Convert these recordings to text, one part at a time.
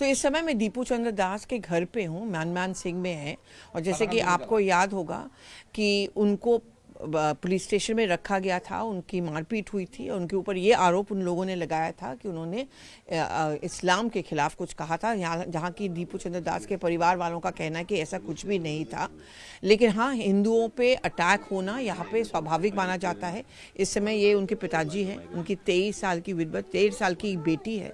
तो इस समय मैं दीपू चंद्र दास के घर पे हूँ, म्यानमार सिंह में है। और जैसे कि आपको याद होगा कि उनको पुलिस स्टेशन में रखा गया था, उनकी मारपीट हुई थी और उनके ऊपर ये आरोप उन लोगों ने लगाया था कि उन्होंने इस्लाम के खिलाफ कुछ कहा था, यहाँ जहाँ की दीपू चंद्र दास के परिवार वालों का कहना है कि ऐसा कुछ भी नहीं था। लेकिन हाँ, हिंदुओं पे अटैक होना यहाँ पे स्वाभाविक माना जाता है। इस समय ये उनके पिताजी हैं, उनकी 23 साल की विधवा, 13 साल की बेटी है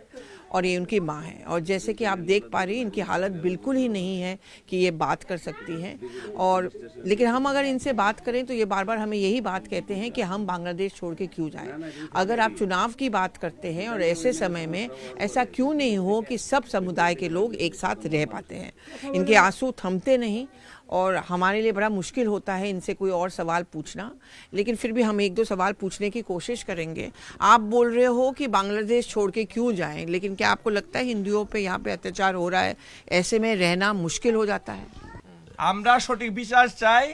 और ये उनकी माँ है। और जैसे कि आप देख पा रही हैं, इनकी हालत बिल्कुल ही नहीं है कि ये बात कर सकती हैं। और लेकिन हम अगर इनसे बात करें तो ये बार बार हमें यही बात कहते हैं कि हम बांग्लादेश छोड़ के क्यों जाएं। अगर आप चुनाव की बात करते हैं और ऐसे समय में ऐसा क्यों नहीं हो कि सब समुदाय के लोग एक साथ रह पाते हैं। इनके आंसू थमते नहीं और हमारे लिए बड़ा मुश्किल होता है इनसे कोई और सवाल पूछना, लेकिन फिर भी हम एक दो सवाल पूछने की कोशिश करेंगे। आप बोल रहे हो कि बांग्लादेश छोड़ के क्यों जाएं, लेकिन क्या आपको लगता है हिंदुओं पे यहाँ पे अत्याचार हो रहा है, ऐसे में रहना मुश्किल हो जाता है? আমরা সঠিক বিচার চাই,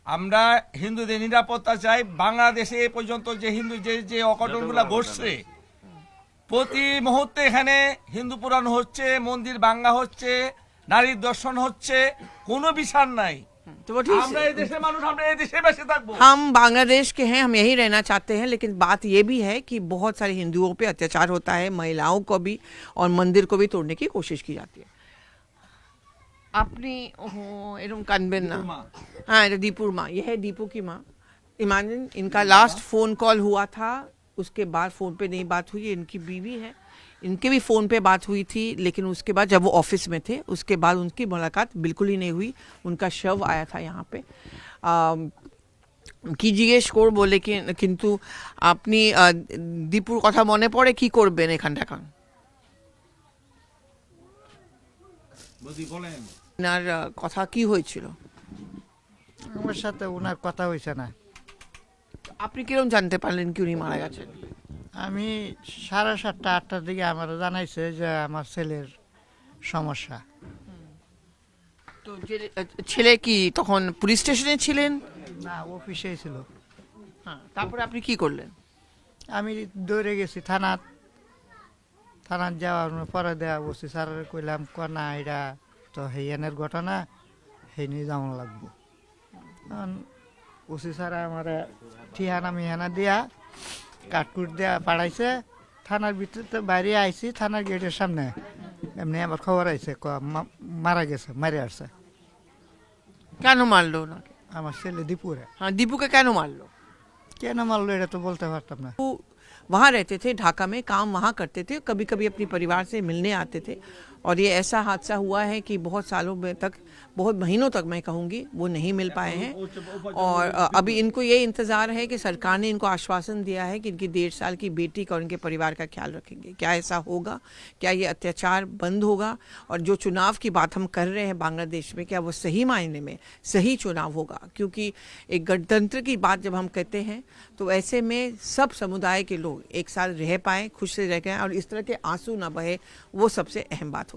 আমরা হিন্দুদের নিরাপত্তা চাই। বাংলাদেশে এ পর্যন্ত যে হিন্দু যে অঘটনগুলো ঘটছে, প্রতি মুহূর্তে এখানে হিন্দু পুরাণ হচ্ছে, মন্দির ভাঙা হচ্ছে, নারীর দর্শন হচ্ছে, কোনো বিচার নাই। तो वो ठीक আমরা এই দেশের মানুষ, আমরা এই দেশে বেঁচে থাকবো। हम बांग्लादेश के हैं, हम यही रहना चाहते हैं, लेकिन बात ये भी है कि बहुत सारे हिंदुओं पे अत्याचार होता है, महिलाओं को भी और मंदिर को भी तोड़ने की कोशिश की जाती है। अपनी एरम कानबेन ना, हाँ ये दीपुर माँ, ये है दीपू की माँ। इमेजिन, इनका लास्ट फोन कॉल हुआ था, उसके बाद फोन पे नहीं बात हुई। इनकी बीवी है, इनके भी फ़ोन पे बात हुई थी, लेकिन उसके बाद जब वो ऑफिस में थे उसके बाद उनकी मुलाकात बिल्कुल ही नहीं हुई। उनका शव आया था यहाँ पे। কি জিজ্ঞেস করব, কিন্তু আপনি দীপুর কথা মনে পড়ে কি করবেন এখানটা এখন? ওনার কথা কি হয়েছিল? আমার সাথে ওনার কথা হয়েছে না। আপনি কিরকম জানতে পারলেন কি উনি মারা গেছেন? আমি 7:30 8টার দিকে আমার জানাইছে যে আমার ছেলের সমস্যা। তো ছেলে কি তখন পুলিশ স্টেশনে ছিলেন? না, অফিসেই ছিল। হ্যাঁ, তারপরে আপনি কি করলেন? আমি দৌড়ে গেছি থানাত যাওয়ার পরে দেওয়া বসছি স্যারের কইলাম না এটা তো হেয়ানের ঘটনা, সেই নিয়ে যেমন লাগবো। কারণ ওসি স্যার আমার ঠিহানা মিহানা দিয়া কাটকুট দেওয়া পাড়াইছে। থানার ভিতরে তো বাইরে আইছি, থানার গেটের সামনে এমনি আমার খবর আইছে মারা গেছে, মারে আসছে। কেন মারলো ওনাকে? আমার ছেলে দীপুরে। हाँ, दीपू के কেন মারলো? কেন মারলো এটা তো বলতে পারতাম না। वो वहाँ रहते थे, ढाका में काम वहाँ करते थे, कभी कभी अपने परिवार से मिलने आते थे। और ये ऐसा हादसा हुआ है कि बहुत सालों में तक, बहुत महीनों तक मैं कहूँगी, वो नहीं मिल पाए हैं। और अभी इनको ये इंतज़ार है कि सरकार ने इनको आश्वासन दिया है कि इनकी 1.5 साल की बेटी का और उनके परिवार का ख्याल रखेंगे। क्या ऐसा होगा? क्या ये अत्याचार बंद होगा? और जो चुनाव की बात हम कर रहे हैं बांग्लादेश में, क्या वो सही मायने में सही चुनाव होगा? क्योंकि एक गणतंत्र की बात जब हम कहते हैं तो ऐसे में सब समुदाय के लोग एक साथ रह पाएँ, खुश से रह पाएँ और इस तरह के आंसू ना बहे, वो सबसे अहम बात